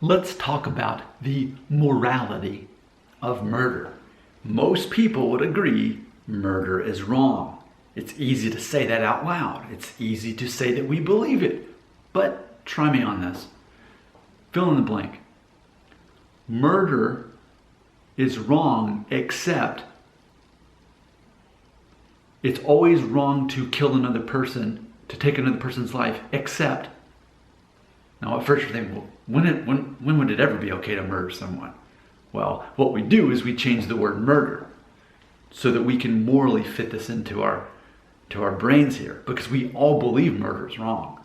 Let's talk about the morality of murder. Most people would agree murder is wrong. It's easy to say that out loud. It's easy to say that we believe it. But try me on this. Fill in the blank. Murder is wrong, except it's always wrong to kill another person, to take another person's life, except. Now, at first you're thinking, well, when would it ever be okay to murder someone? Well, what we do is we change the word murder so that we can morally fit this into our brains here, because we all believe murder is wrong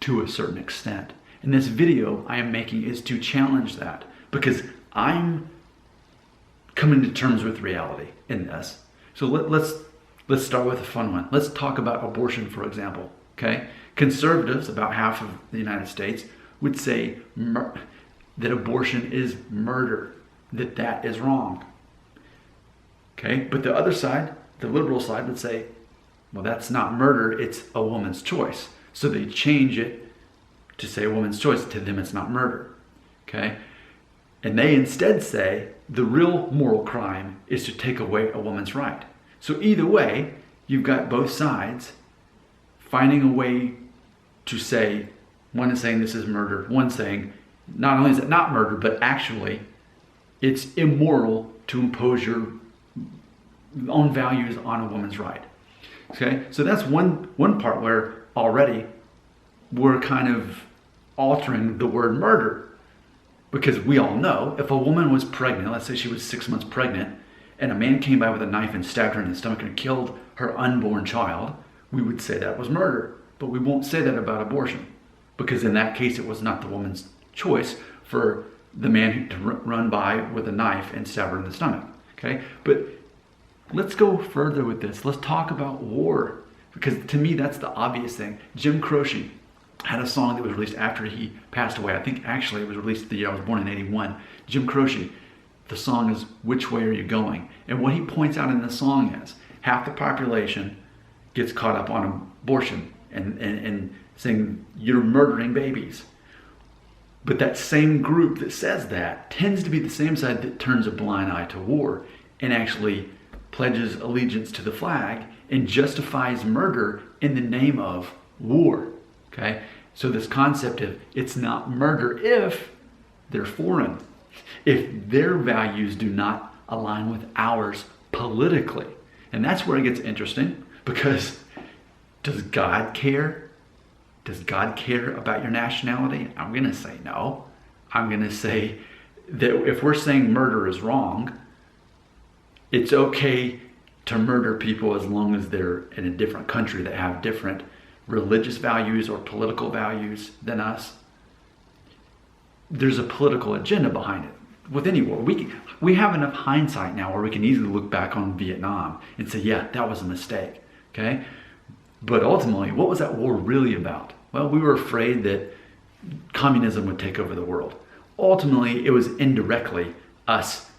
to a certain extent. And this video I am making is to challenge that, because I'm coming to terms with reality in this. So let's start with a fun one. Let's talk about abortion, for example. Okay, conservatives, about half of the United States, would say that abortion is murder, that is wrong. Okay, but the other side, the liberal side, would say, well, that's not murder, it's a woman's choice. So they change it to say a woman's choice. To them, it's not murder. Okay, and they instead say the real moral crime is to take away a woman's right. So either way, you've got both sides finding a way to say, one is saying this is murder, one saying not only is it not murder, but actually it's immoral to impose your own values on a woman's right. Okay, so that's one part where already we're kind of altering the word murder, because we all know if a woman was pregnant, let's say she was 6 months pregnant, and a man came by with a knife and stabbed her in the stomach and killed her unborn child, we would say that was murder. But we won't say that about abortion, because in that case it was not the woman's choice for the man to run by with a knife and stab her in the stomach. Okay, but let's go further with this. Let's talk about war, because to me that's the obvious thing. Jim Croce had a song that was released after he passed away. I think actually it was released the year I was born in '81. Jim Croce, the song is "Which Way Are You Going?" And what he points out in the song is half the population gets caught up on abortion and saying you're murdering babies. But that same group that says that tends to be the same side that turns a blind eye to war and actually pledges allegiance to the flag and justifies murder in the name of war. Okay? So this concept of it's not murder if they're foreign, if their values do not align with ours politically. And that's where it gets interesting, because does God care? Does God care about your nationality? I'm going to say no. I'm going to say that if we're saying murder is wrong, it's okay to murder people as long as they're in a different country that have different religious values or political values than us. There's a political agenda behind it. With any war, we have enough hindsight now where we can easily look back on Vietnam and say, yeah, that was a mistake. Okay? But ultimately, what was that war really about? Well, we were afraid that communism would take over the world. Ultimately, it was indirectly us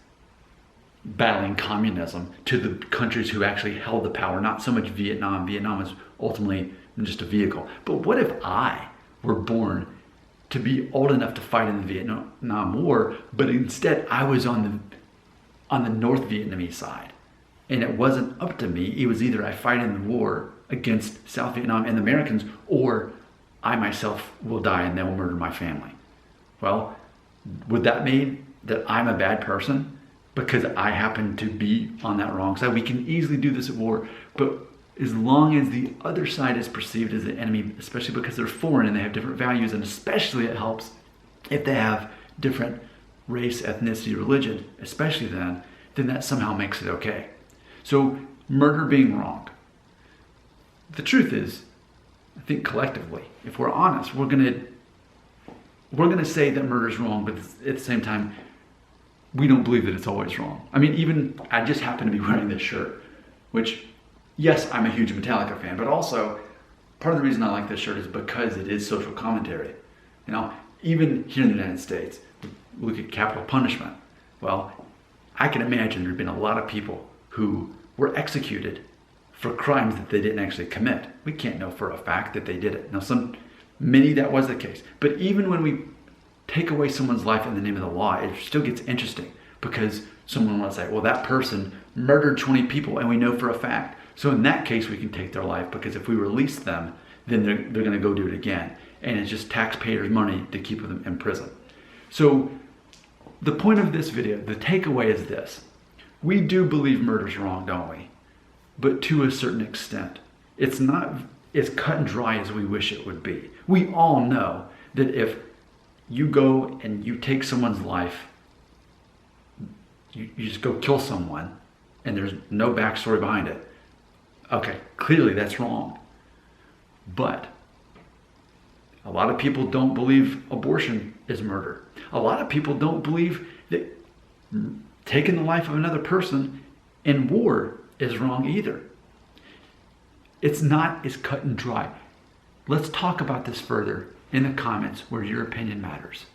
battling communism to the countries who actually held the power, not so much Vietnam. Vietnam was ultimately just a vehicle. But what if I were born to be old enough to fight in the Vietnam War, but instead I was on the North Vietnamese side, and it wasn't up to me? It was either I fight in the war against South Vietnam and the Americans, or I myself will die and they will murder my family. Well, would that mean that I'm a bad person because I happen to be on that wrong side? We can easily do this at war, but as long as the other side is perceived as the enemy, especially because they're foreign and they have different values, and especially it helps if they have different race, ethnicity, religion, especially then that somehow makes it okay. So murder being wrong. The truth is, I think collectively, if we're honest, we're gonna say that murder is wrong, but at the same time, we don't believe that it's always wrong. I mean, even I just happen to be wearing this shirt, which, yes, I'm a huge Metallica fan, but also part of the reason I like this shirt is because it is social commentary. You know, even here in the United States, look at capital punishment. Well, I can imagine there have been a lot of people who were executed for crimes that they didn't actually commit. We can't know for a fact that they did it. Now, many that was the case. But even when we take away someone's life in the name of the law, it still gets interesting, because someone will say, well, that person murdered 20 people and we know for a fact. So in that case, we can take their life, because if we release them, then they're going to go do it again. And it's just taxpayers' money to keep them in prison. So the point of this video, the takeaway is this. We do believe murder's wrong, don't we? But to a certain extent. It's not as cut and dry as we wish it would be. We all know that if you go and you take someone's life, you just go kill someone, and there's no backstory behind it. Okay, clearly that's wrong. But a lot of people don't believe abortion is murder. A lot of people don't believe that taking the life of another person in war is wrong either. It's not as cut and dry. Let's talk about this further in the comments where your opinion matters.